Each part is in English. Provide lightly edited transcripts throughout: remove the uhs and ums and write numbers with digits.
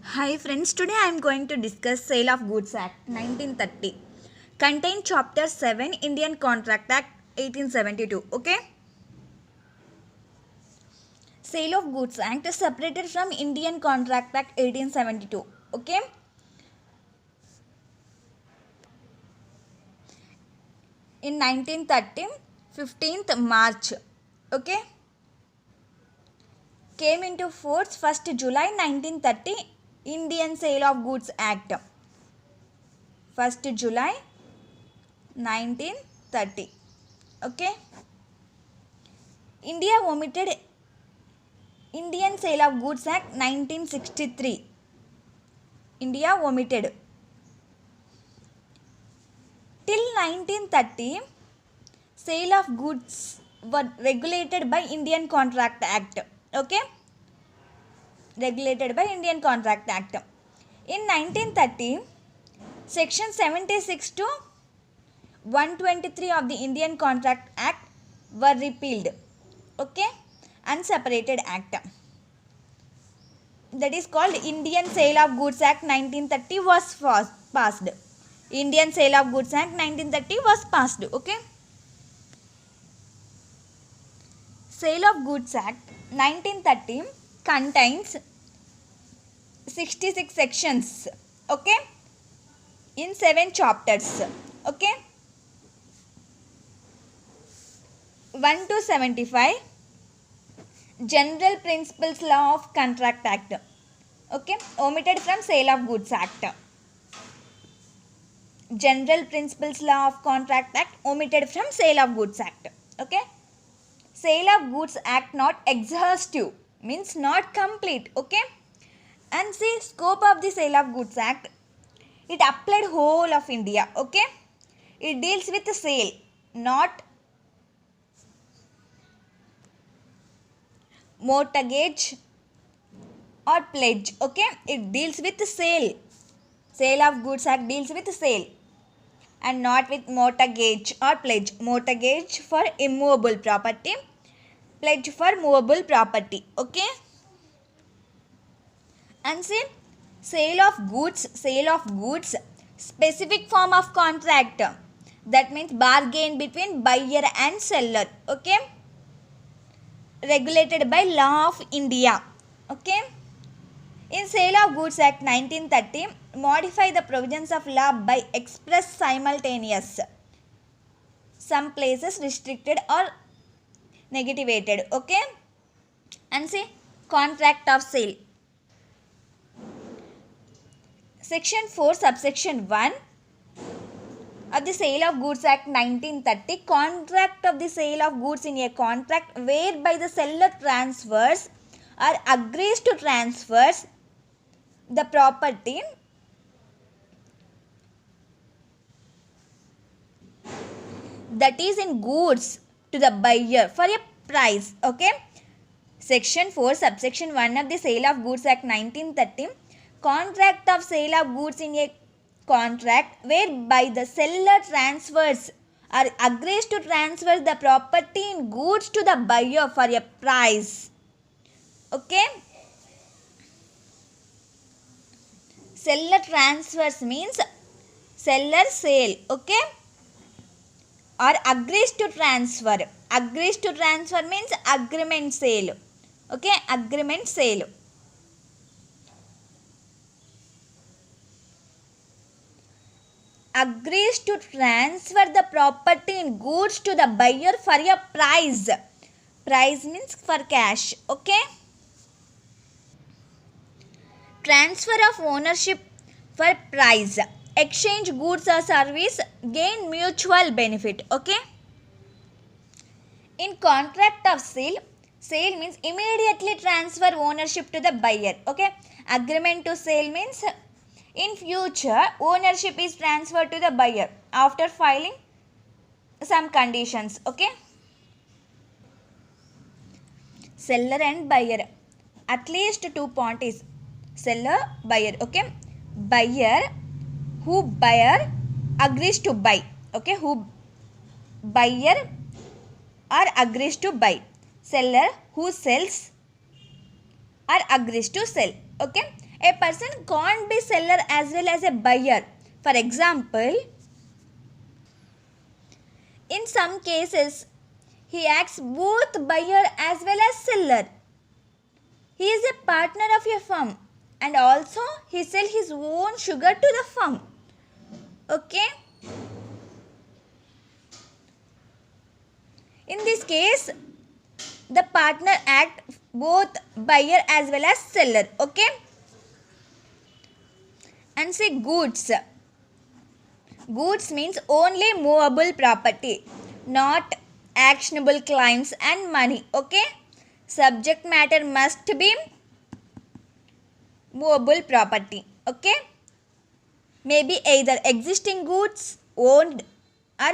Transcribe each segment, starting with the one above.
Hi friends, today I am going to discuss Sale of Goods Act 1930. Contain Chapter 7 Indian Contract Act 1872. Okay? Sale of Goods Act is separated from Indian Contract Act 1872. Okay? In 1930, 15th March. Okay? Came into force 1st July 1930 Indian Sale of Goods Act. 1st July 1930. Okay? India omitted Indian Sale of Goods Act 1963. India omitted. Till 1930, sale of goods were regulated by Indian Contract Act. Okay? Regulated by Indian Contract Act. In 1930, Section 76 to 123 of the Indian Contract Act were repealed. Okay? And separated act. That is called Indian Sale of Goods Act 1930 was passed. Indian Sale of Goods Act 1930 was passed. Okay. Sale of Goods Act 1930 contains 66 sections. Okay. In 7 chapters. Okay. 1 to 75. General Principles Law of Contract Act. Okay. Omitted from Sale of Goods Act. General Principles Law of Contract Act omitted from Sale of Goods Act. Okay. Sale of Goods Act not exhaustive means not complete. Okay. And see, scope of the Sale of Goods Act, it applied whole of India. Okay. It deals with sale, not mortgage or pledge. Okay. It deals with sale. Sale of Goods Act deals with sale and not with mortgage or pledge. Mortgage for immovable property, pledge for movable property. Okay. And see, sale of goods, specific form of contract. That means bargain between buyer and seller. Okay. Regulated by law of India. Okay. In Sale of Goods Act 1930, modify the provisions of law by express simultaneous. Some places restricted or negativated. Okay. And see, contract of sale. Section 4 subsection 1 of the Sale of Goods Act 1930, contract of the sale of goods in a contract whereby the seller transfers or agrees to transfers the property that is in goods to the buyer for a price. Okay. Section 4 subsection 1 of the Sale of Goods Act 1930, contract of sale of goods in a contract whereby the seller transfers or agrees to transfer the property in goods to the buyer for a price. Okay. Seller transfers means seller sale. Okay. Or agrees to transfer. Agrees to transfer means agreement sale. Okay. Agreement sale. Agrees to transfer the property in goods to the buyer for a price. Price means for cash. Okay. Transfer of ownership for price. Exchange goods or service, gain mutual benefit. Okay. In contract of sale, sale means immediately transfer ownership to the buyer. Okay. Agreement to sale means in future ownership is transferred to the buyer after filing some conditions. Okay. Seller and buyer, at least 2 parties. Seller, buyer. Okay. Buyer agrees to buy. Okay. Who buyer or agrees to buy. Seller who sells or agrees to sell. Okay. A person can't be seller as well as a buyer. For example, in some cases, he acts both buyer as well as seller. He is a partner of a firm and also he sells his own sugar to the firm. Okay. In this case, the partner act both buyer as well as seller. Okay. And say goods. Goods means only movable property, not actionable claims and money. Okay. Subject matter must be movable property. Okay. Maybe either existing goods owned or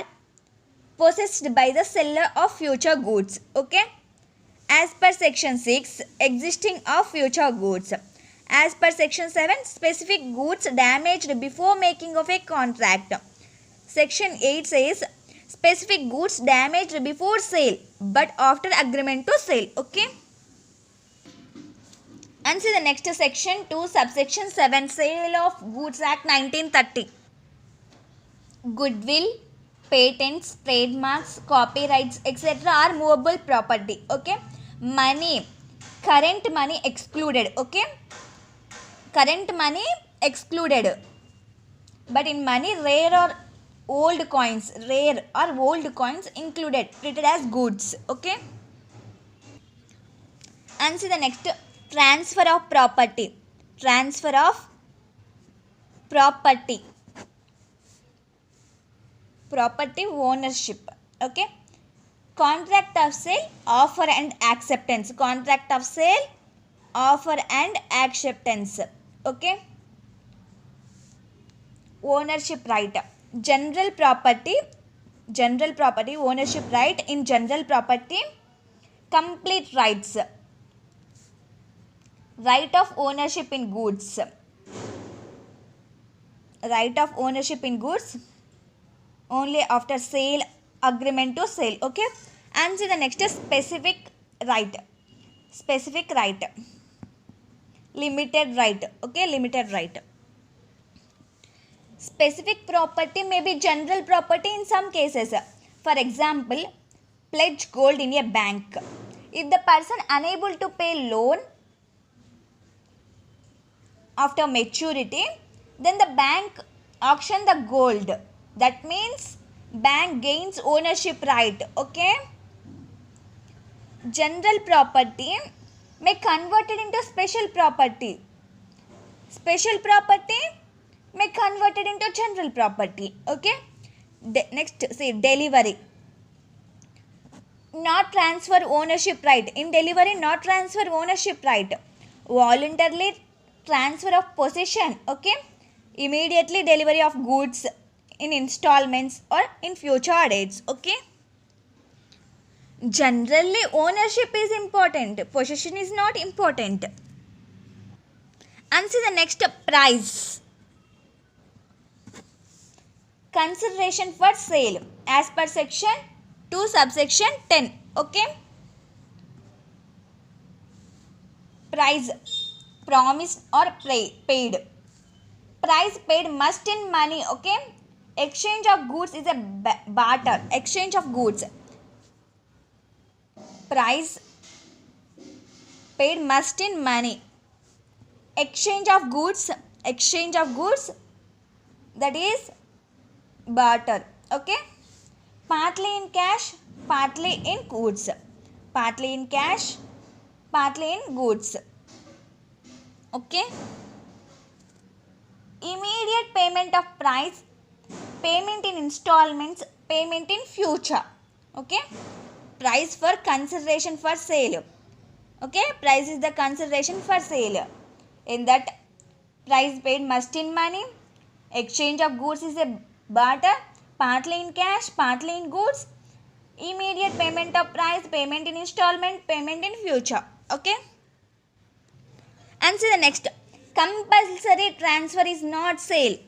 possessed by the seller of future goods. Okay. As per section 6, existing of future goods. As per section 7, specific goods damaged before making of a contract. Section 8 says specific goods damaged before sale but after agreement to sale. Okay. And see the next section 2, subsection 7, Sale of Goods Act 1930. Goodwill, patents, trademarks, copyrights, etc. are movable property. Okay. Money, current money excluded. Okay. Current money excluded. But in money, rare or old coins included, treated as goods. Okay. And see the next, transfer of property. Transfer of property. Property ownership. Okay. Contract of sale, offer and acceptance. Contract of sale, offer and acceptance. Okay. Ownership right. General property, ownership right. In general property, complete rights. Right of ownership in goods. Right of ownership in goods only after sale, agreement to sale. Okay. And see the next is specific right. Specific right. Limited right. Okay. Limited right. Specific property may be general property in some cases. For example, pledge gold in a bank. If the person unable to pay loan after maturity, then the bank auction the gold. That means bank gains ownership right. Okay. General property may convert it into special property. Special property may convert it into general property. Okay. Next, see delivery. Not transfer ownership right. In delivery, not transfer ownership right. Voluntarily transfer of possession. Okay. Immediately delivery of goods in installments or in future dates. Okay. Generally ownership is important, possession is not important. And see the next, price. Consideration for sale as per section 2 subsection 10. Okay. Price, promised or paid. Price paid must in money. Okay. Exchange of goods is a barter. Exchange of goods. Price paid must in money. Exchange of goods, that is barter. Okay. Partly in cash, partly in goods. Partly in cash, partly in goods. Okay. Immediate payment of price, payment in installments, payment in future. Okay. Price for consideration for sale. Okay. Price is the consideration for sale. In that, price paid must in money. Exchange of goods is a barter, partly in cash, partly in goods. Immediate payment of price, payment in installment, payment in future. Okay. And see the next, compulsory transfer is not sale.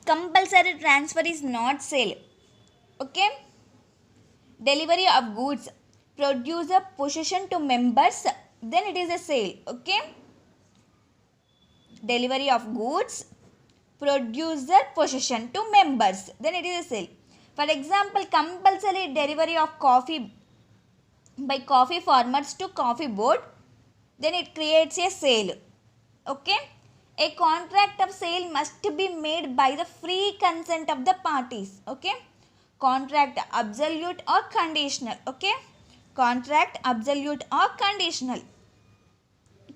Compulsory transfer is not sale. Okay. Delivery of goods, producer possession to members then it is a sale. Okay, delivery of goods, producer possession to members, then it is a sale. For example, compulsory delivery of coffee by coffee farmers to coffee board, then it creates a sale. Okay, a contract of sale must be made by the free consent of the parties. Okay, contract absolute or conditional. Okay, contract absolute or conditional.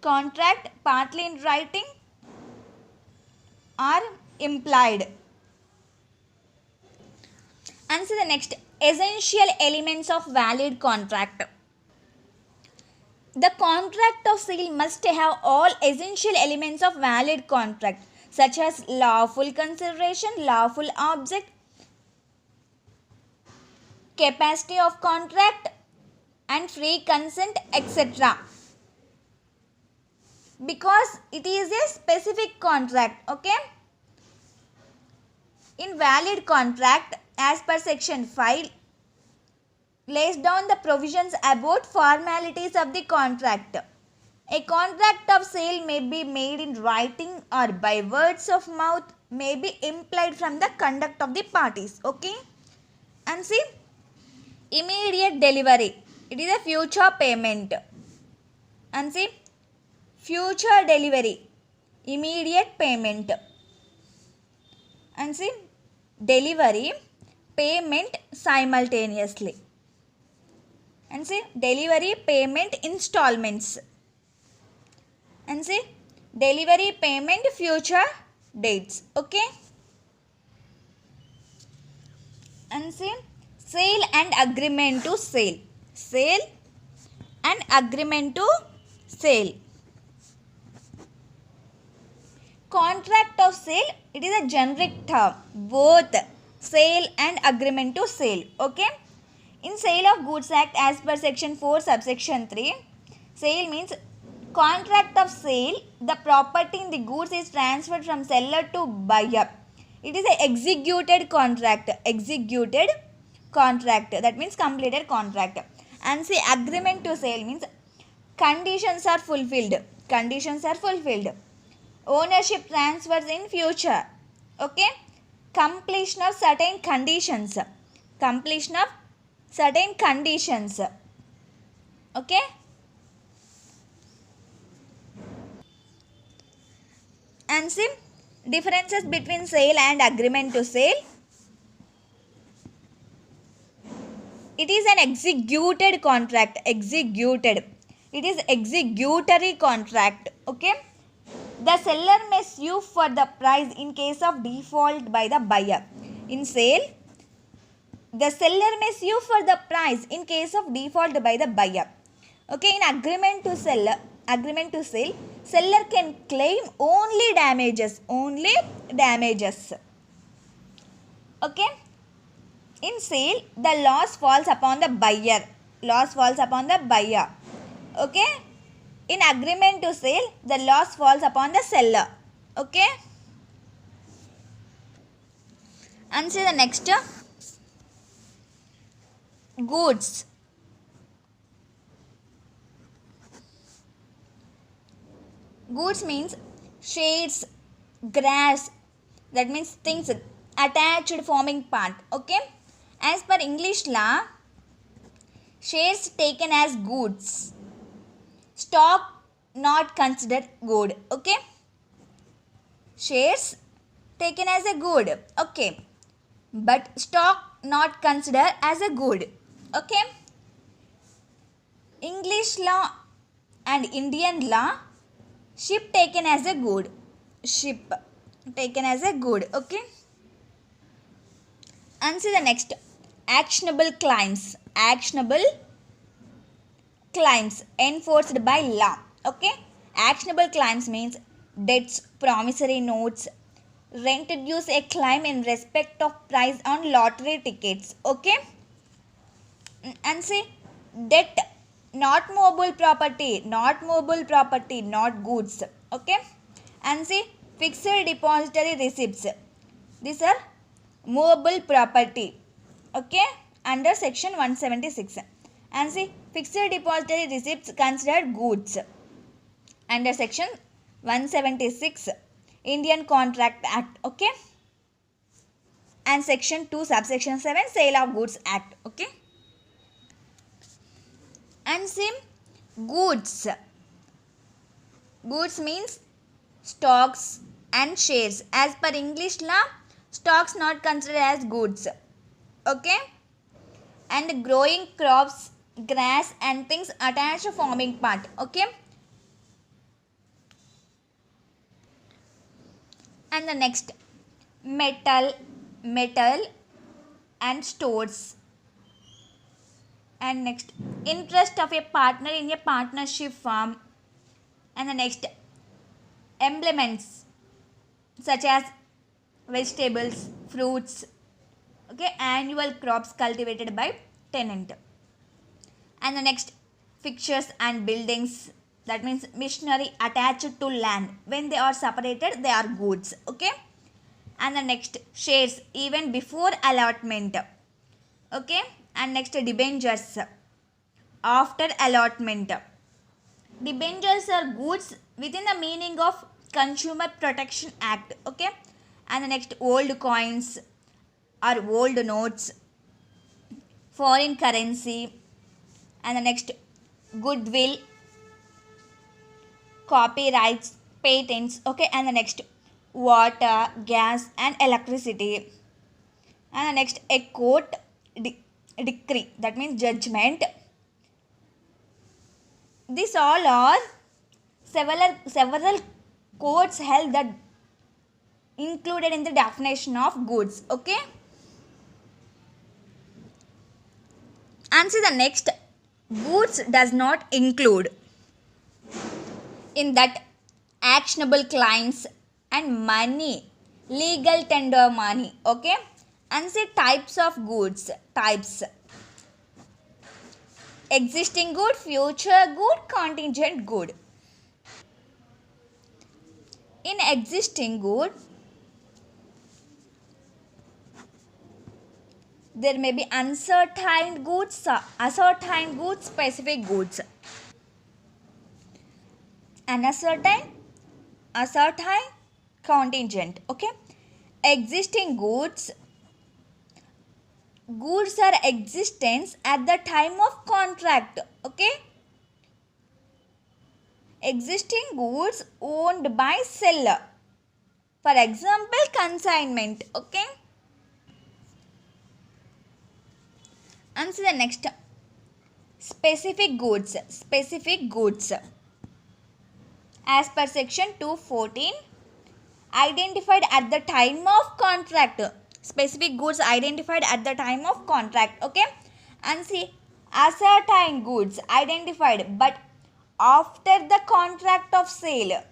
Contract partly in writing or implied. Answer the next. Essential elements of valid contract. The contract of sale must have all essential elements of valid contract, such as lawful consideration, lawful object, capacity of contract, and free consent, etc. Because it is a specific contract. Okay, in valid contract, as per section 5, lays down the provisions about formalities of the contract. A contract of sale may be made in writing or by words of mouth, may be implied from the conduct of the parties. Okay, and see, immediate delivery, it is a future payment. And see, future delivery, immediate payment. And see, delivery, payment simultaneously. And see, delivery, payment, installments. And see, delivery, payment, future dates. Okay, and see, sale and agreement to sale. Sale and agreement to sale. Contract of sale, it is a generic term, both sale and agreement to sale. Okay, in Sale of Goods Act, as per section 4 subsection 3, sale means contract of sale, the property in the goods is transferred from seller to buyer. It is an executed contract. Executed contract, that means completed contract. And see, agreement to sale means conditions are fulfilled. Conditions are fulfilled. Ownership transfers in future. Okay, completion of certain conditions. Completion of certain conditions. Okay, and see, differences between sale and agreement to sale. It is an executed contract. Executed, it is executory contract. Okay, the seller may sue for the price in case of default by the buyer. In sale, the seller may sue for the price in case of default by the buyer. Okay, in agreement to sale, seller can claim only damages. Only damages. Okay, in sale, the loss falls upon the buyer. Loss falls upon the buyer. Okay, in agreement to sale, the loss falls upon the seller. Okay, and see the next, goods. Goods means shades, grass, that means things attached forming part. Okay, as per English law, shares taken as goods, stock not considered good. Okay, shares taken as a good. Okay, but stock not considered as a good. Okay, English law and Indian law, ship taken as a good. Ship taken as a good. Okay, and see the next, actionable claims. Actionable claims enforced by law. Okay, actionable claims means debts, promissory notes, rent dues, a claim in respect of price on lottery tickets. Okay, and see, debt, not mobile property, not goods. Okay, and see, fixed depository receipts, these are mobile property. Okay, under section 176. And see, Fixed depository receipts considered goods under section 176 Indian Contract Act, okay, and section 2 subsection 7 Sale of Goods Act, okay. And same goods means stocks and shares. As per English law, stocks not considered as goods, okay. And growing crops, grass and things attached forming part, okay. And the next, metal and stores. And next, interest of a partner in a partnership firm. And the next, implements such as vegetables, fruits, okay, annual crops cultivated by tenant. And the next, fixtures and buildings, that means machinery attached to land. When they are separated, they are goods, okay. And the next, shares even before allotment, okay. And next, debentures after allotment. Debentures are goods within the meaning of Consumer Protection Act, okay. And the next, old coins or old notes, foreign currency. And the next, goodwill, copyrights, patents, okay. And the next, water, gas and electricity. And the next, a court decree, that means judgment. These all are several courts held that included in the definition of goods, okay. And see the next, goods does not include in that actionable claims and money, legal tender money, okay. And see types of goods, types: existing good, future good, contingent good. In existing good, there may be uncertain goods, ascertained goods, specific goods. Uncertain, ascertained, contingent, okay. Existing goods are existence at the time of contract, okay. Existing goods owned by seller, for example consignment, okay. And see the next, specific goods as per section 214 identified at the time of contract. Specific goods identified at the time of contract, okay. And see, ascertained goods identified but after the contract of sale.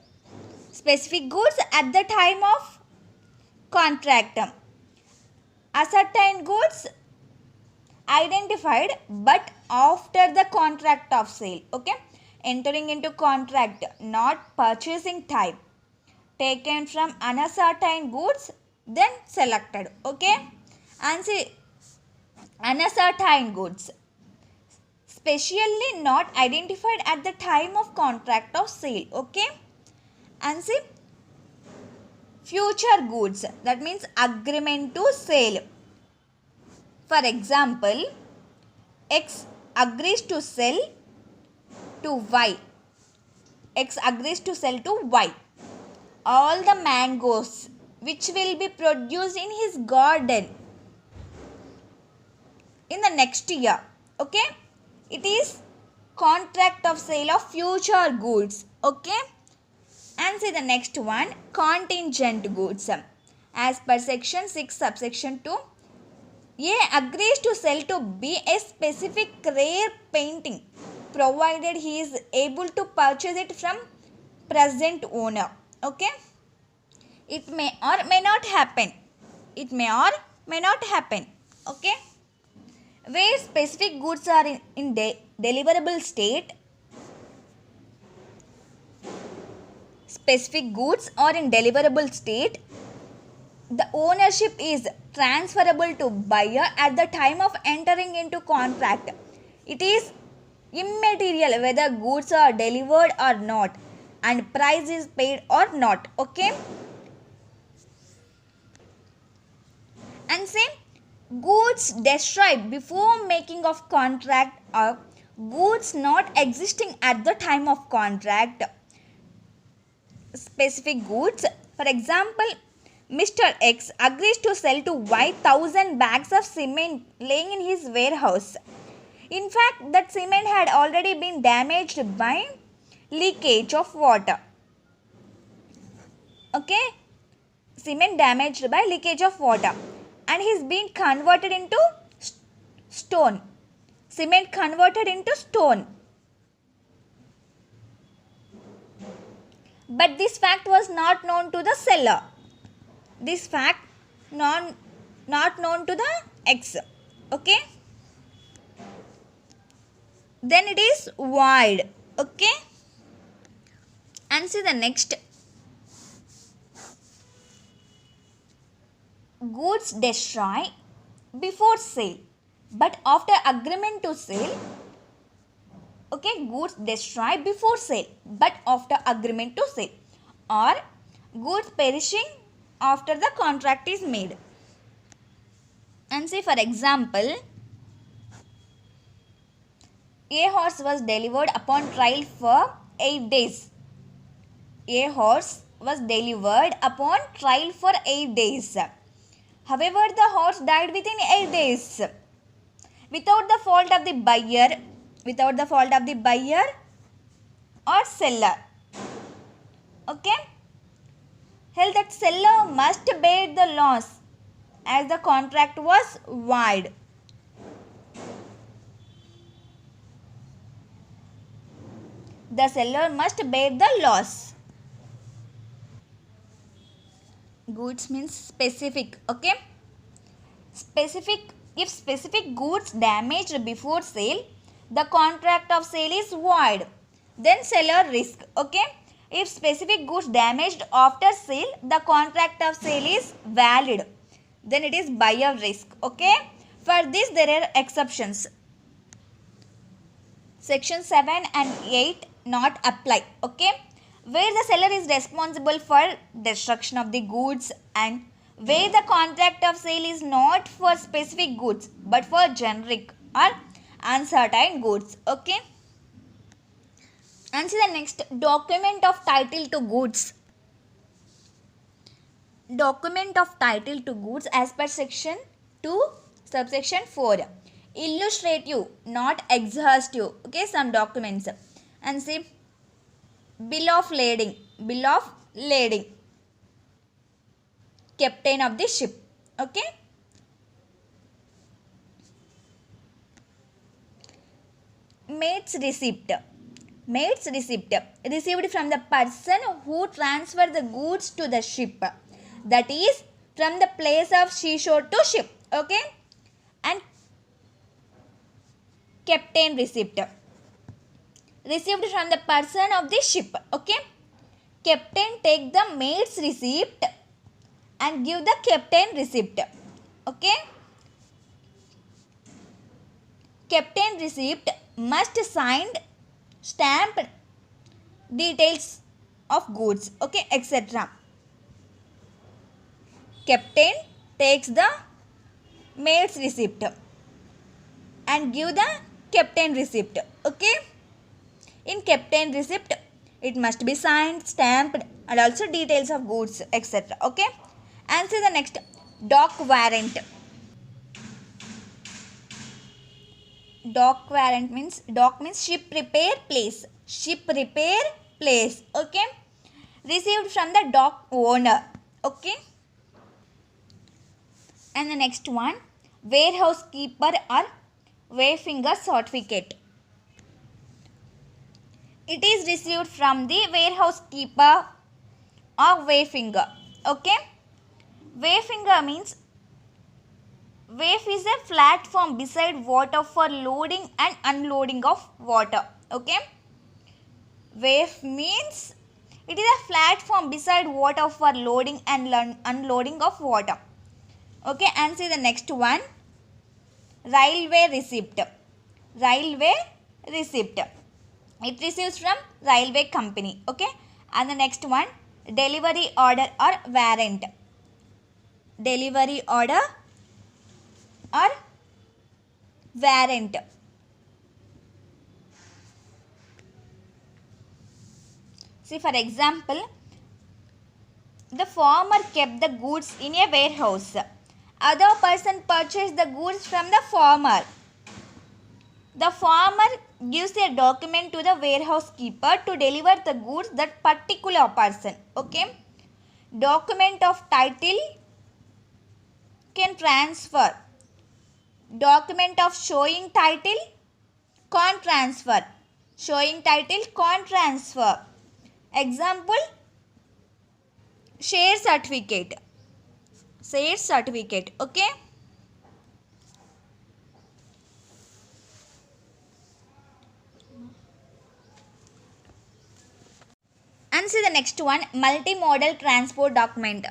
Specific goods at the time of contract. Ascertained goods identified but after the contract of sale, okay. Entering into contract, not purchasing type. Taken from unascertained goods, then selected, okay. And see, unascertained goods, specially not identified at the time of contract of sale, okay. And see, future goods, that means agreement to sale. For example, X agrees to sell to Y. X agrees to sell to Y all the mangoes which will be produced in his garden in the next year, okay. It is contract of sale of future goods, okay. And see the next one, contingent goods. As per section 6 subsection 2, A agrees to sell to B a specific rare painting provided he is able to purchase it from present owner, okay. It may or may not happen. Okay. Where specific goods are in deliverable state, the ownership is transferable to buyer at the time of entering into contract. It is immaterial whether goods are delivered or not and price is paid or not. Okay, and say goods destroyed before making of contract or goods not existing at the time of contract. Specific goods, for example, Mr. X agrees to sell to Y 1000 bags of cement laying in his warehouse. In fact, that cement had already been damaged by leakage of water. Okay, cement damaged by leakage of water and he's been converted into stone. Cement converted into stone. But this fact was not known to the seller. This fact not known to the X. Okay. Then it is void. Okay. And see the next. Goods destroy before sale, but after agreement to sale. Okay, goods destroy before sale, but after agreement to sale, or goods perishing after the contract is made. And say for example, a horse was delivered upon trial for 8 days. A horse was delivered upon trial for 8 days. However, the horse died within 8 days without the fault of the buyer, or seller. Okay, held that seller must bear the loss as the contract was void. The seller must bear the loss. Goods means specific. Okay, if specific goods damaged before sale, the contract of sale is void. Then seller risk. Okay, if specific goods damaged after sale, the contract of sale is valid. Then it is buyer risk. Okay, for this there are exceptions. Section 7 and 8 not apply. Okay, where the seller is responsible for destruction of the goods and where the contract of sale is not for specific goods but for generic or uncertain goods. Okay, and see the next, document of title to goods. Document of title to goods as per section 2 subsection 4. Illustrative, not exhaustive. Okay, some documents. And see, bill of lading, captain of the ship. Okay, mate's receipt, received from the person who transferred the goods to the ship, that is from the place of seashore to ship. Okay, and captain receipt, received from the person of the ship. Okay, captain take the mate's receipt and give the captain receipt. Okay, captain receipt must signed, stamped, details of goods. Okay, etc. Captain takes the mate's receipt and give the captain receipt. Okay, in captain receipt it must be signed, stamped and also details of goods, etc. Okay, answer the next, dock warrant. Dock means ship repair place. Okay, received from the dock owner. Okay, and the next one, warehouse keeper or wayfinger certificate. It is received from the warehouse keeper or wayfinger. Okay, wayfinger means, wayf is a platform beside water for loading and unloading of water. Okay, wayf means it is a platform beside water for loading and unloading of water. Okay, and see the next one, railway receipt. Railway receipt. It receives from railway company. Okay. And the next one, delivery order or warrant. Delivery order or warrant. See, for example, the farmer kept the goods in a warehouse. Other person purchased the goods from the farmer. The farmer gives a document to the warehouse keeper to deliver the goods that particular person. Okay. Document of title can transfer. Document of showing title can't transfer. Showing title can't transfer. Example, share certificate. Share certificate. Okay. And see the next one, multimodal transport document.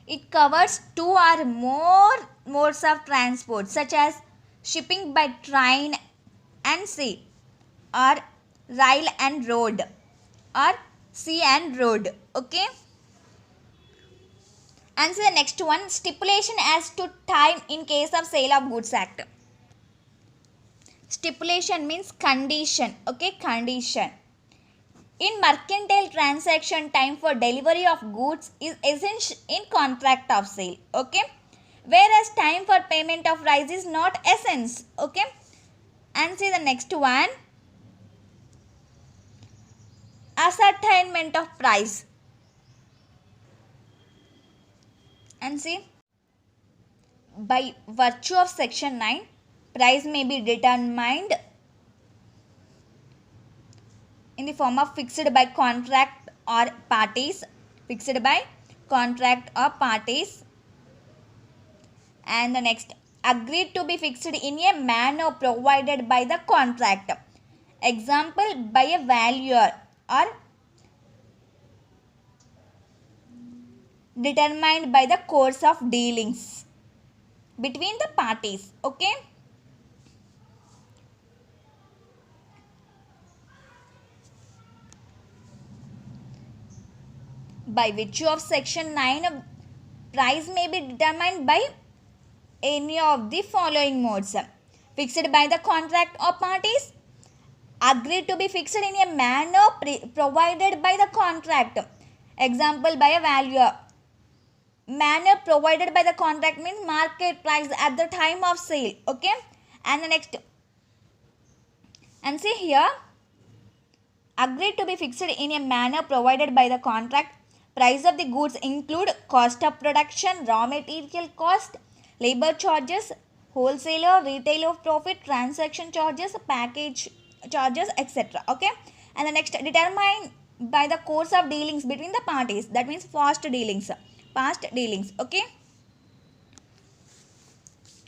It covers two or more modes of transport such as shipping by train and sea, or rail and road, or sea and road. Okay. And see the next one, stipulation as to time in case of Sale of Goods Act. Stipulation means condition. Okay, condition. In mercantile transaction, time for delivery of goods is essential in contract of sale. Okay. Whereas time for payment of price is not essence. Okay. And see the next one, ascertainment of price. And see, by virtue of section 9, price may be determined in the form of fixed by contract or parties. Fixed by contract or parties. And the next, agreed to be fixed in a manner provided by the contract. Example, by a valuer, or determined by the course of dealings between the parties. Okay. By virtue of section 9, price may be determined by any of the following modes: fixed by the contract or parties, agreed to be fixed in a manner provided by the contract. Example, by a valuer. Manner provided by the contract means market price at the time of sale. Okay. And the next, and see here, agreed to be fixed in a manner provided by the contract. Price of the goods include cost of production, raw material cost, labor charges, wholesaler, retailer profit, transaction charges, package charges, etc. Okay. And the next, determined by the course of dealings between the parties. That means past dealings. Past dealings. Okay.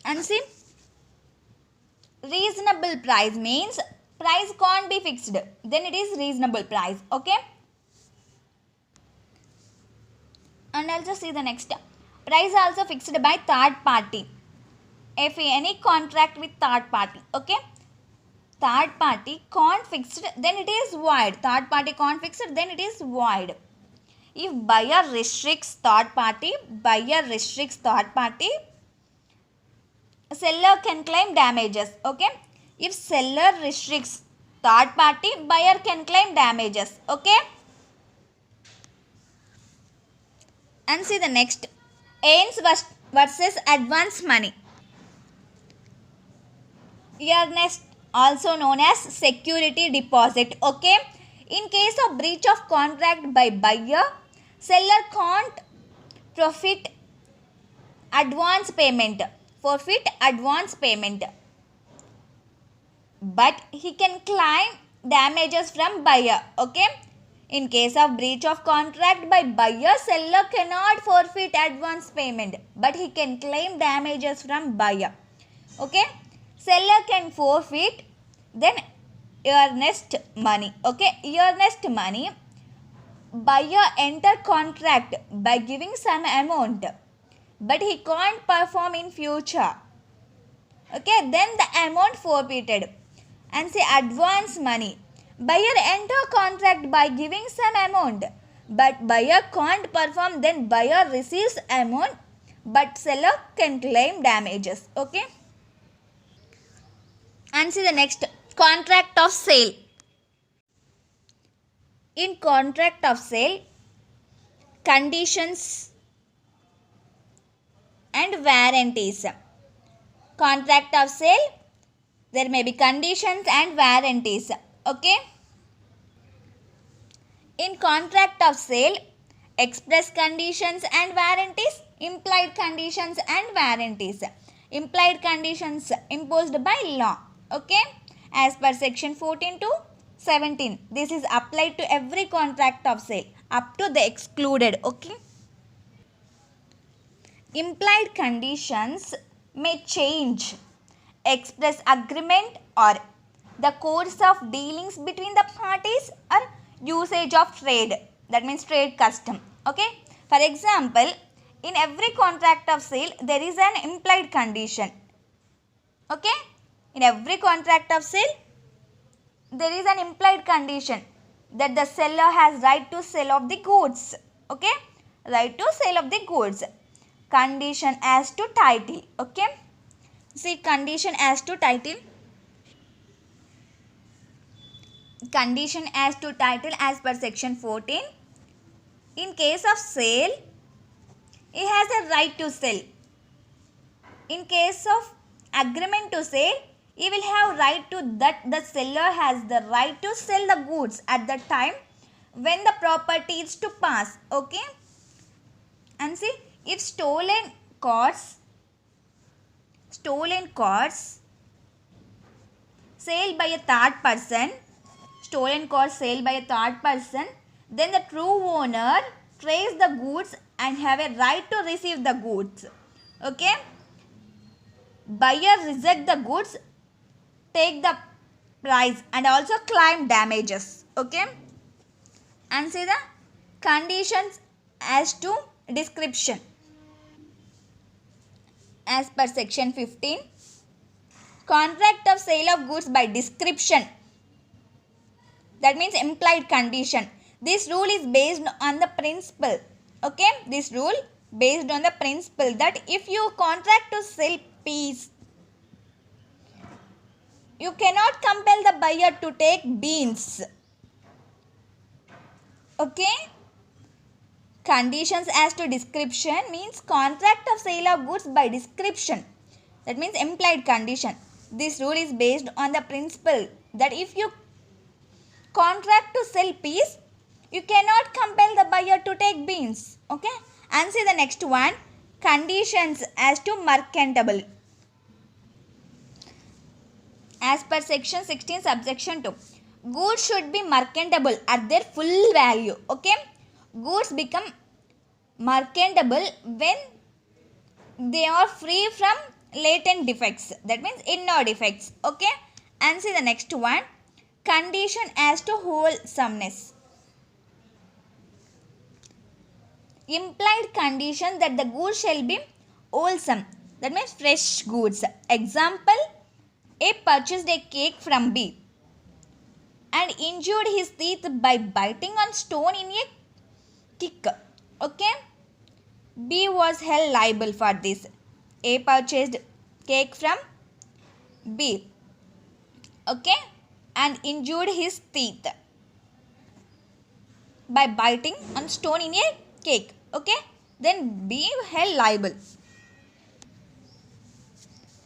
And see, reasonable price means price can't be fixed, then it is reasonable price. Okay. And also see the next, price also fixed by third party. If any contract with third party. Okay. Third party can't fixed, then it is void. Third party can't fixed, then it is void. If buyer restricts third party, seller can claim damages. Okay. If seller restricts third party, buyer can claim damages. Okay. And see the next, earns versus advance money. Earnest, also known as security deposit. Okay. In case of breach of contract by buyer, seller can't forfeit advance payment, but he can claim damages from buyer. Okay. In case of breach of contract by buyer, seller cannot forfeit advance payment, but he can claim damages from buyer. Okay. Seller can forfeit then earnest money. Okay. Earnest money, buyer enter contract by giving some amount, but he can't perform in future. Okay, then the amount forfeited. And say advance money. Buyer enter contract by giving some amount, but buyer can't perform, then buyer receives amount, but seller can claim damages. Okay. And see the next, contract of sale. In contract of sale, conditions and warranties. Contract of sale, there may be conditions and warranties. Okay. In contract of sale, express conditions and warranties, implied conditions and warranties. Implied conditions imposed by law. Okay. As per section 14 to 17. This is applied to every contract of sale up to the excluded. Okay. Implied conditions may change express agreement or the course of dealings between the parties or usage of trade, that means trade custom. Okay. For example, in every contract of sale there is an implied condition. Okay. In every contract of sale there is an implied condition that the seller has right to sell of the goods. Okay. Right to sell of the goods. Condition as to title. Okay. See, condition as to title. Condition as to title as per section 14. In case of sale, he has a right to sell. In case of agreement to sale, he will have right to that the seller has the right to sell the goods at the time when the property is to pass. Okay. And see, if stolen cars sale by a third person, stolen cars sale by a third person, then the true owner trace the goods and have a right to receive the goods. Okay. Buyer reject the goods, take the price and also claim damages. Okay. And see the conditions as to description. As per section 15, contract of sale of goods by description, that means implied condition. This rule is based on the principle. Okay. This rule based on the principle that if you contract to sell peas, you cannot compel the buyer to take beans. Okay. Conditions as to description means contract of sale of goods by description. That means implied condition. This rule is based on the principle that if you contract to sell peas, you cannot compel the buyer to take beans. Okay. And see the next one, conditions as to merchantable. As per section 16 subsection 2, goods should be merchantable at their full value. Okay. Goods become merchantable when they are free from latent defects, that means inner defects. Okay. And see the next one, condition as to wholesomeness. Implied condition that the goods shall be wholesome, that means fresh goods. Example, A purchased a cake from B and injured his teeth by biting on stone in a kick. Okay. B was held liable for this. A purchased cake from B. Okay. And injured his teeth by biting on stone in a cake. Okay. Then B held liable.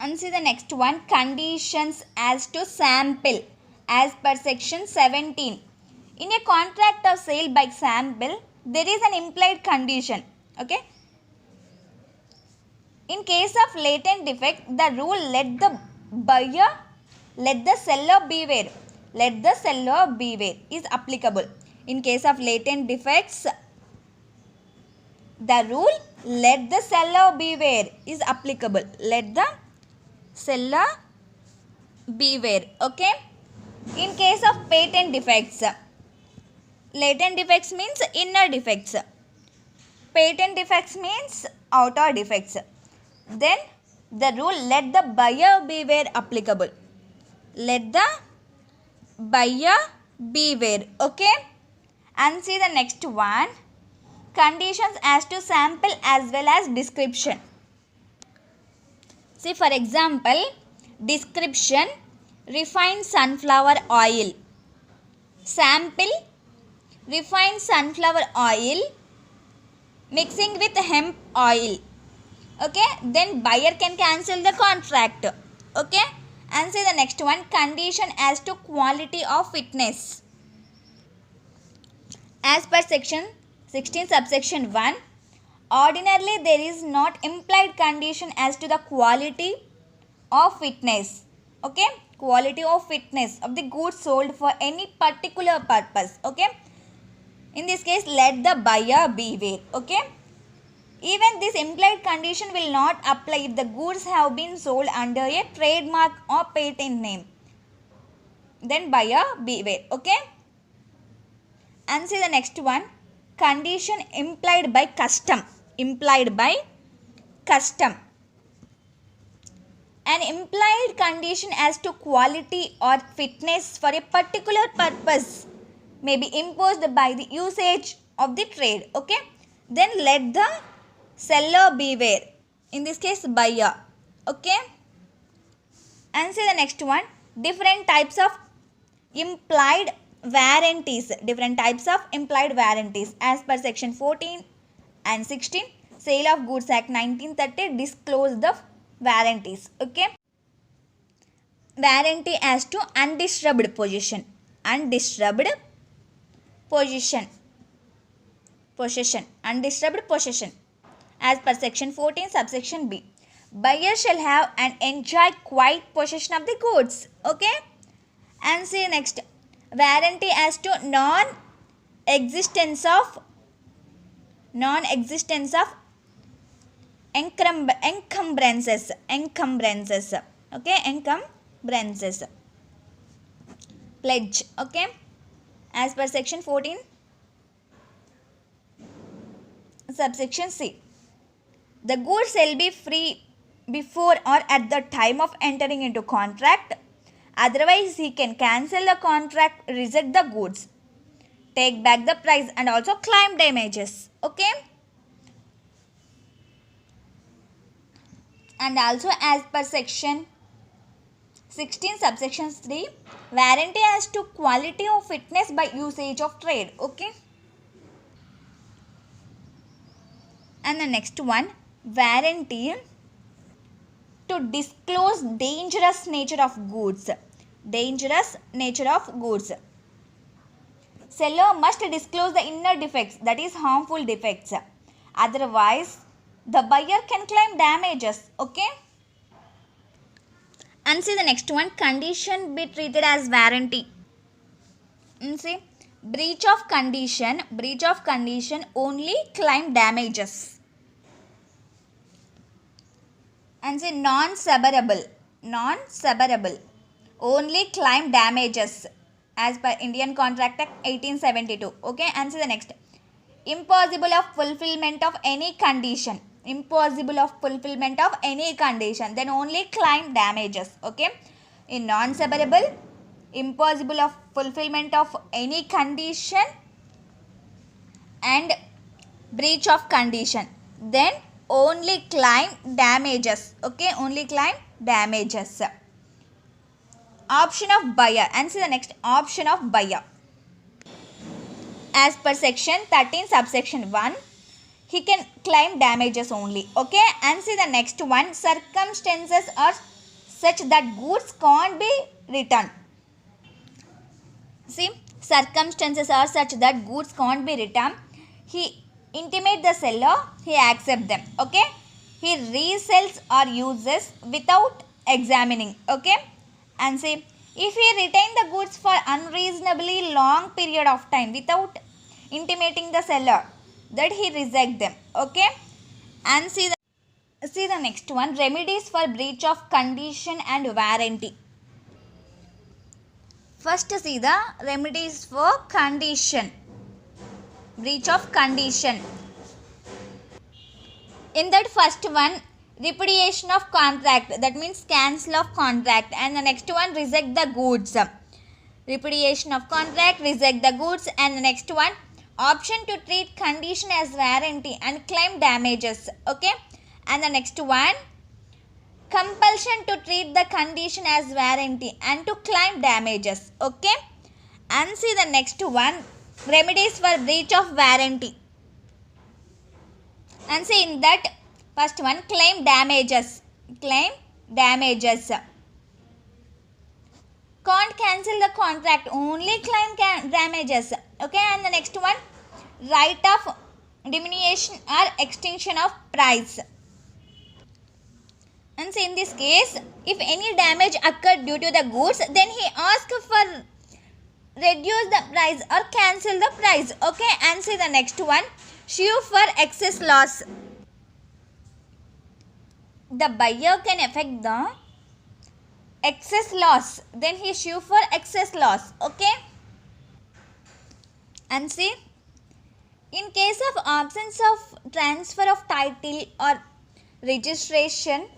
And see the next one, conditions as to sample. As per section 17. In a contract of sale by sample, there is an implied condition. Okay. In case of latent defect, the rule let the seller beware. Let the seller beware is applicable. In case of latent defects, the rule let the seller beware is applicable. Let the seller beware. Okay. In case of patent defects, latent defects means inner defects. Patent defects means outer defects. Then the rule let the buyer beware applicable. Let the buyer beware. Okay. And see the next one. Conditions as to sample as well as description. See, for example, description, refined sunflower oil. Sample, refined sunflower oil mixing with hemp oil. Okay, then buyer can cancel the contract. Okay, and say the next one, condition as to quality of fitness. As per section 16 subsection 1, ordinarily there is not implied condition as to the quality of fitness. Okay, quality of fitness of the goods sold for any particular purpose. Okay, in this case let the buyer beware. Okay, even this implied condition will not apply if the goods have been sold under a trademark or patent name. Then buyer beware. Okay, and see the next one, condition implied by custom. Implied by custom. An implied condition as to quality or fitness for a particular purpose may be imposed by the usage of the trade. Okay, then let the seller beware. In this case buyer. Okay, and see the next one, different types of implied warranties. Different types of implied warranties as per section 14 and 16 Sale of Goods Act 1930 disclose the warranties. Okay, warranty as to undisturbed possession. Undisturbed possession. Undisturbed possession as per section 14 subsection B. Buyer shall have and enjoy quiet possession of the goods. Okay, and see next, warranty as to non-existence of encumbrances. Okay, encumbrances. Pledge. Okay, as per section 14 subsection C. The goods shall be free before or at the time of entering into contract. Otherwise, he can cancel the contract, reject the goods, take back the price and also claim damages. Okay. And also as per section 16 subsection 3, warranty as to quality of fitness by usage of trade. Okay. And the next one, warranty to disclose dangerous nature of goods. Dangerous nature of goods. Seller must disclose the inner defects, that is harmful defects. Otherwise, the buyer can claim damages. Okay. And see the next one, condition be treated as warranty. And see, breach of condition only claim damages. And say non-severable only claim damages as per Indian Contract Act 1872. Okay, and see the next, impossible of fulfillment of any condition. Then only claim damages. Okay, in non-severable, impossible of fulfillment of any condition and breach of condition, then only claim damages. Okay, only claim damages. Option of buyer, and see the next, option of buyer. As per section 13 subsection 1, he can claim damages only. Okay, and see the next one, circumstances are such that goods can't be returned. See, circumstances are such that goods can't be returned. He intimate the seller, he accept them. Okay, he resells or uses without examining. Okay, and say, if he retain the goods for unreasonably long period of time without intimating the seller, that he reject them. Okay, and see the next one, remedies for breach of condition and warranty. First see the remedies for condition, breach of condition. In that first one, Repudiation of contract, that means cancel of contract. And the next one, reject the goods. Repudiation of contract, reject the goods. And the next one, option to treat condition as warranty and claim damages. Okay. And the next one, compulsion to treat the condition as warranty and to claim damages. Okay. And see the next one, remedies for breach of warranty. And see in that first one, claim damages. Claim damages. Can't cancel the contract, only claim damages. Okay. And the next one, right of diminution or extinction of price. And so in this case, if any damage occurred due to the goods, then he asked for reduce the price or cancel the price. Okay. And see the next one, sue for excess loss. The buyer can affect the excess loss, then he sue for excess loss. Okay. And see, in case of absence of transfer of title or registration,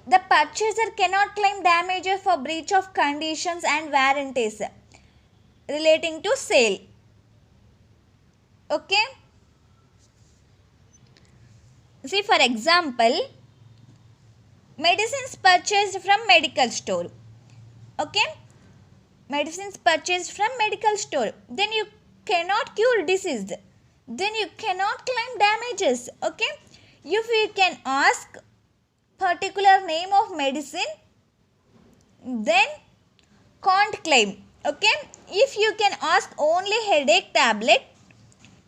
the purchaser cannot claim damages for breach of conditions and warranties relating to sale. Okay. See, for example, medicines purchased from medical store. Okay. Medicines purchased from medical store. Then you cannot cure disease. Then you cannot claim damages. Okay. If you can ask particular name of medicine, then can't claim. Okay. If you can ask only headache tablet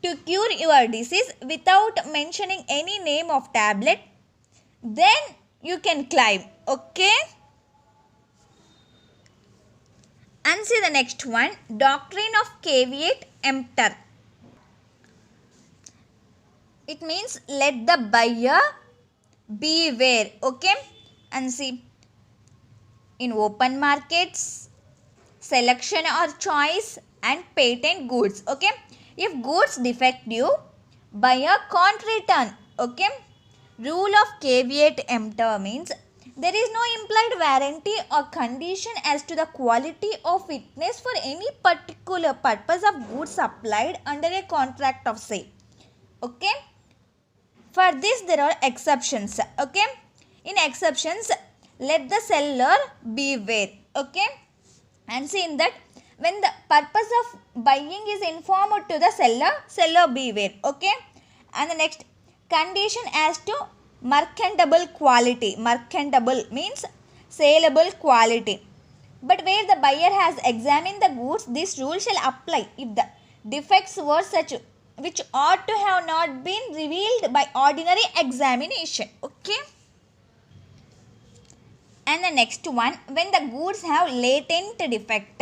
to cure your disease without mentioning any name of tablet, then you can claim. Okay. And see the next one, doctrine of caveat emptor. It means let the buyer beware. Okay. And see, in open markets, selection or choice and patent goods. Okay. If goods defective, buyer can't return. Okay. Rule of caveat emptor means there is no implied warranty or condition as to the quality or fitness for any particular purpose of goods supplied under a contract of sale. Okay. For this there are exceptions. Okay. In exceptions, let the seller beware. Okay. And see in that, when the purpose of buying is informed to the seller, seller beware. Okay. And the next, condition as to merchantable quality. Merchantable means saleable quality. But where the buyer has examined the goods, this rule shall apply if the defects were such which ought to have not been revealed by ordinary examination. Okay. And the next one, when the goods have latent defect,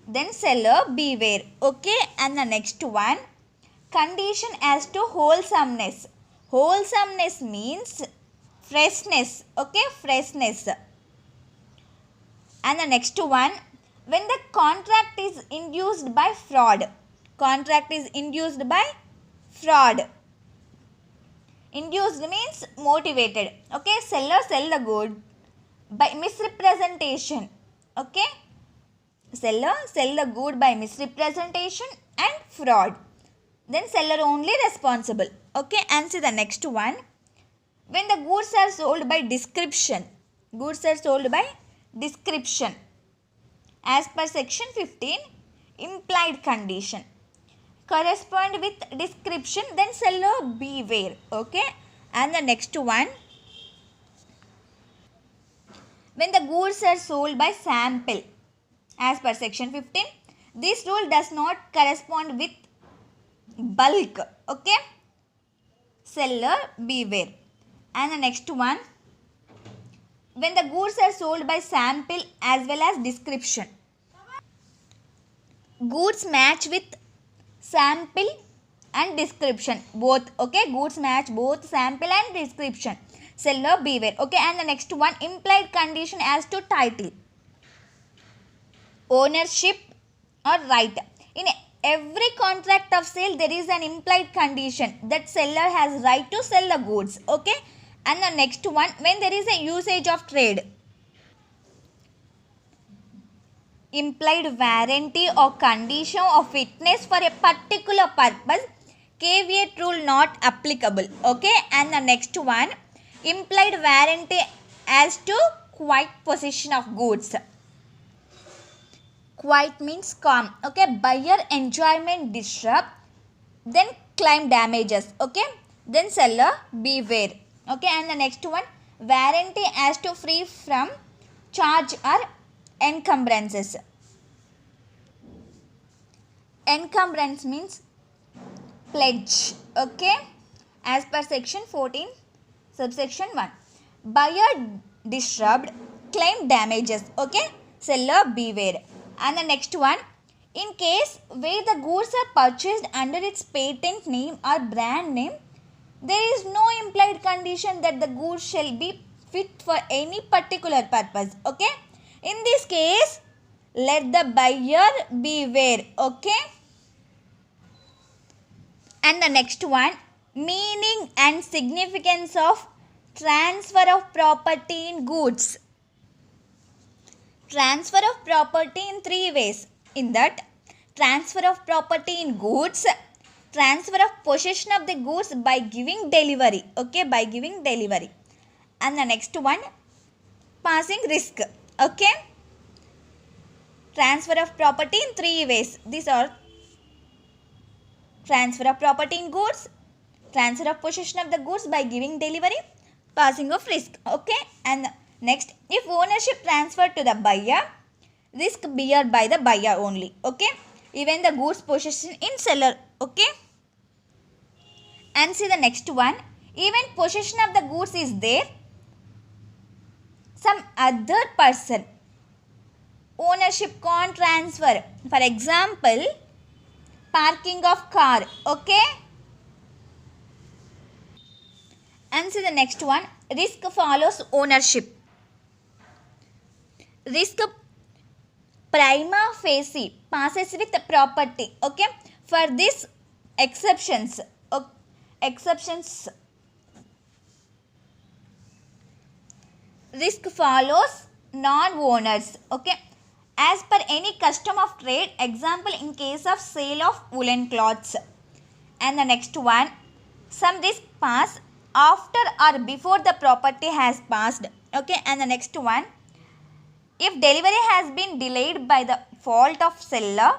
then seller beware. Okay. And the next one, condition as to wholesomeness. Wholesomeness means freshness. Okay. Freshness. And the next one, when the contract is induced by fraud. Contract is induced by fraud. Induced means motivated. Okay. Seller sell the good by misrepresentation. Okay. Seller sell the good by misrepresentation and fraud. Then seller only responsible. Okay. And see the next one, when the goods are sold by description. Goods are sold by description. As per section 15, implied condition correspond with description, then seller beware. Okay. And the next one, when the goods are sold by sample. As per section 15, this rule does not correspond with bulk. Okay. Seller beware. And the next one, when the goods are sold by sample as well as description. Goods match with sample and description both. Okay. Goods match both sample and description. Seller beware. Okay. And the next one, implied condition as to title, ownership or right. In every contract of sale, there is an implied condition that seller has right to sell the goods. Okay. And the next one, when there is a usage of trade, implied warranty or condition of fitness for a particular purpose, caveat rule not applicable. Okay, and the next one, implied warranty as to quiet possession of goods. Quiet means calm. Okay, buyer enjoyment disrupt, then claim damages. Okay, then seller beware. Okay, and the next one, warranty as to free from charge or encumbrances. Encumbrance means pledge. Okay, as per section 14 subsection 1. Buyer disrupt, claim damages. Okay, seller beware. And the next one, in case where the goods are purchased under its patent name or brand name, there is no implied condition that the goods shall be fit for any particular purpose. Okay, in this case, let the buyer beware. Okay, and the next one, meaning and significance of transfer of property in goods. Transfer of property in three ways. In that, transfer of property in goods, transfer of possession of the goods by giving delivery. Okay, by giving delivery. And the next one, passing risk. Okay, transfer of property in three ways. These are transfer of property in goods, transfer of possession of the goods by giving delivery, passing of risk. Okay, and next, if ownership transferred to the buyer, risk bear by the buyer only. Okay, even the goods possession in seller. Okay, and see the next one, even possession of the goods is there, some other person ownership can't transfer. For example, parking of car. Okay, and see the next one, risk follows ownership. Risk prima facie passes with property. Okay, for this exceptions, risk follows non-owners. Okay, as per any custom of trade, example in case of sale of woolen cloths. And the next one, some risk pass after or before the property has passed. Okay, and the next one, if delivery has been delayed by the fault of seller,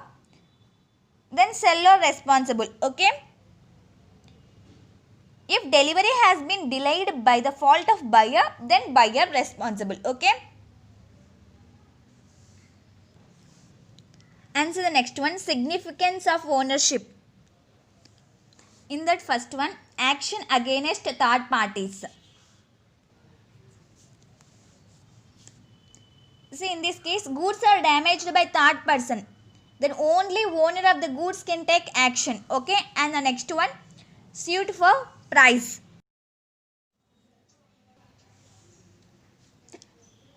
then seller responsible. Okay, if delivery has been delayed by the fault of buyer, then buyer responsible. Okay, and so the next one, significance of ownership. In that first one, action against third parties. See, in this case, goods are damaged by third person, then only owner of the goods can take action. Okay, and the next one, suit for price.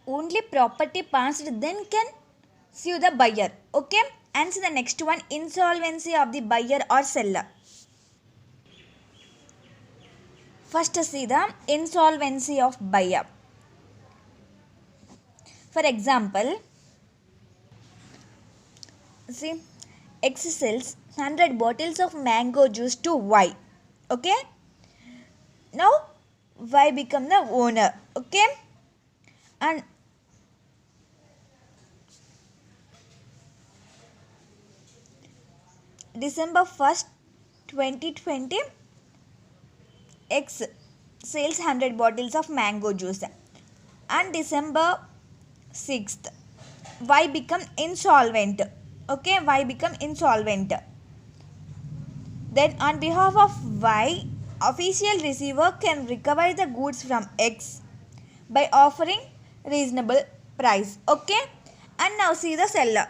Only property passed then can sue the buyer. Okay, and so the next one, insolvency of the buyer or seller. First, see the insolvency of buyer. For example, see, X sells 100 bottles of mango juice to Y. Okay, now Y become the owner. Okay, and December 1st, 2020, X sells 100 bottles of mango juice, and December 6th, Y become insolvent. Okay, Y become insolvent. Then on behalf of Y, official receiver can recover the goods from X by offering reasonable price. Okay, and now see the seller.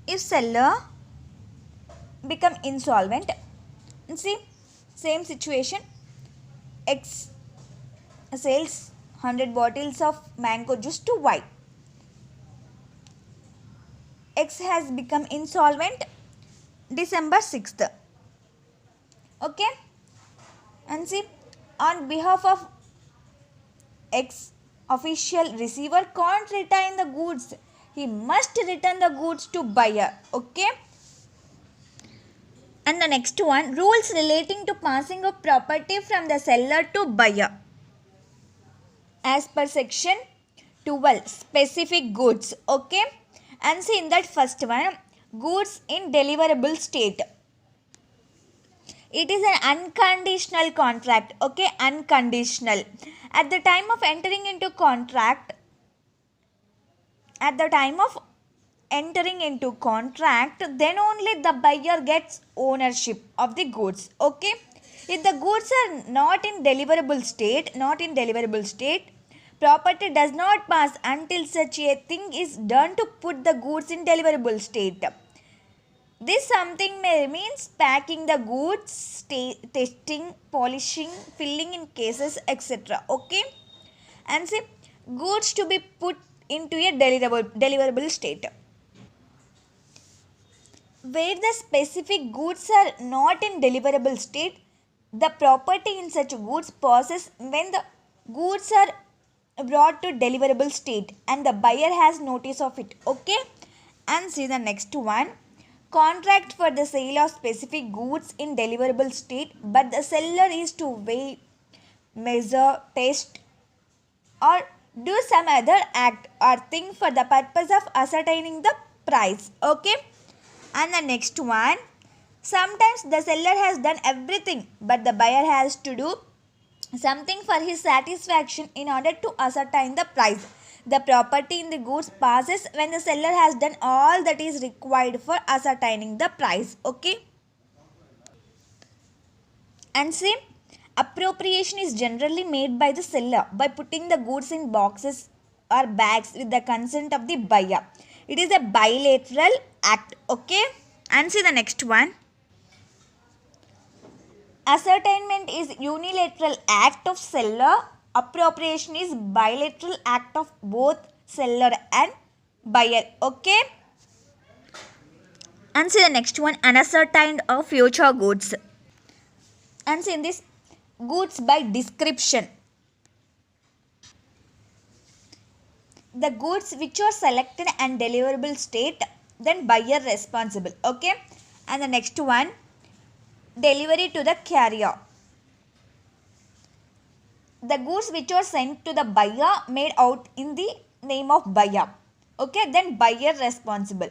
If seller become insolvent, see, same situation, X sells 100 bottles of mango juice to Y. X has become insolvent December 6th. Okay, And see, on behalf of ex official receiver can't return the goods. He must return the goods to buyer. Okay. And the next one, rules relating to passing of property from the seller to buyer. As per section 12, specific goods. Okay. And see in that first one, goods in deliverable state. It is an unconditional contract. Okay. Unconditional. At the time of entering into contract, then only the buyer gets ownership of the goods. Okay. If the goods are not in deliverable state, property does not pass until such a thing is done to put the goods in deliverable state. This something means packing the goods, testing, polishing, filling in cases, etc. Okay. And see, goods to be put into a deliverable state. Where the specific goods are not in deliverable state, the property in such goods passes when the goods are brought to deliverable state and the buyer has notice of it. Okay. And see the next one, contract for the sale of specific goods in deliverable state, but the seller is to weigh, measure, test, or do some other act or thing for the purpose of ascertaining the price. Okay. And the next one, sometimes the seller has done everything but the buyer has to do something for his satisfaction in order to ascertain the price. The property in the goods passes when the seller has done all that is required for ascertaining the price. Okay. And see, appropriation is generally made by the seller by putting the goods in boxes or bags with the consent of the buyer. It is a bilateral act. Okay. And see the next one. Ascertainment is unilateral act of seller. Appropriation is bilateral act of both seller and buyer. Okay. And see the next one, unascertained or future goods. And see in this, goods by description. The goods which are selected and deliverable state, then buyer responsible. Okay. And the next one, delivery to the carrier. The goods which are sent to the buyer made out in the name of buyer. Okay. Then buyer responsible.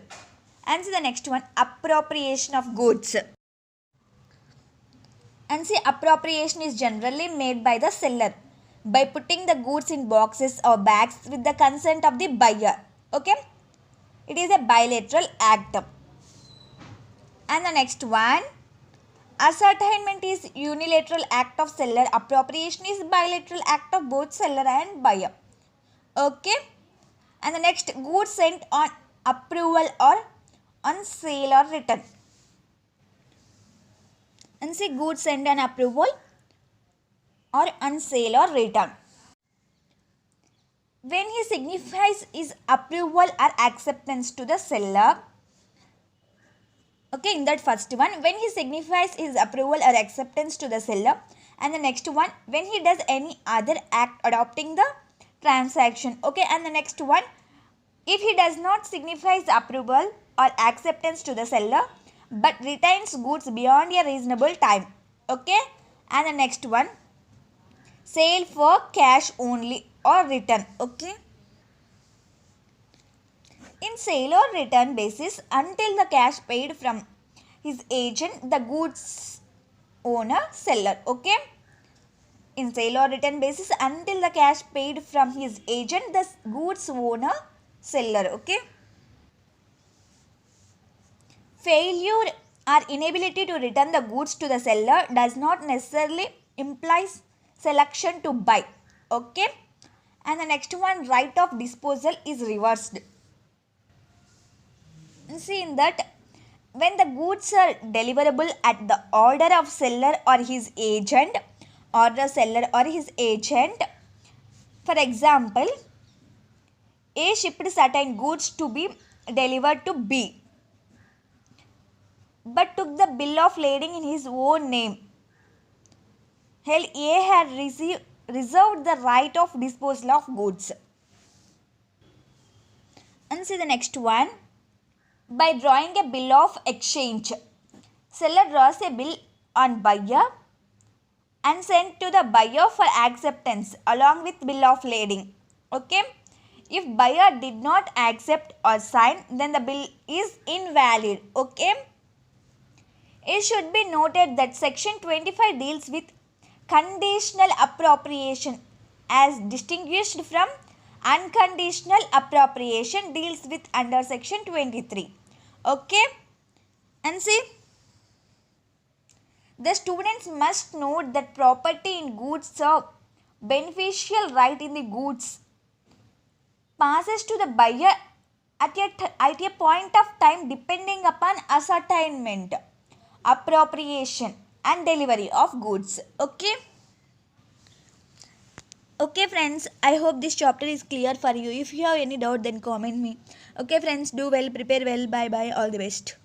And see the next one, appropriation of goods. And see, appropriation is generally made by the seller by putting the goods in boxes or bags with the consent of the buyer. Okay. It is a bilateral act. And the next one, ascertainment is unilateral act of seller. Appropriation is bilateral act of both seller and buyer. Okay. And the next, goods sent on approval or on sale or return. And see, goods sent on approval or on sale or return. When he signifies his approval or acceptance to the seller, okay, in that first one, when he signifies his approval or acceptance to the seller, and the next one, when he does any other act adopting the transaction. Okay. And the next one, if he does not signify his approval or acceptance to the seller but retains goods beyond a reasonable time. Okay. And the next one, sale for cash only or return. Okay. In sale or return basis, until the cash paid from his agent, the goods owner, seller. Okay. In sale or return basis, until the cash paid from his agent, the goods owner, seller. Okay. Failure or inability to return the goods to the seller does not necessarily imply selection to buy. Okay. And the next one, right of disposal is reversed. See in that, when the goods are deliverable at the order of seller or his agent, or the seller or his agent, for example, A shipped certain goods to be delivered to B but took the bill of lading in his own name. held A had reserved the right of disposal of goods. And see the next one. By drawing a bill of exchange, seller draws a bill on buyer and sent to the buyer for acceptance along with bill of lading. Okay. If buyer did not accept or sign, then the bill is invalid. Okay. It should be noted that section 25 deals with conditional appropriation as distinguished from unconditional appropriation deals with under section 23. Okay. And see, the students must note that property in goods serve beneficial right in the goods passes to the buyer at a point of time depending upon ascertainment, appropriation and delivery of goods. Okay. Okay friends, I hope this chapter is clear for you. If you have any doubt, then comment me. Okay friends, do well, prepare well, bye bye, all the best.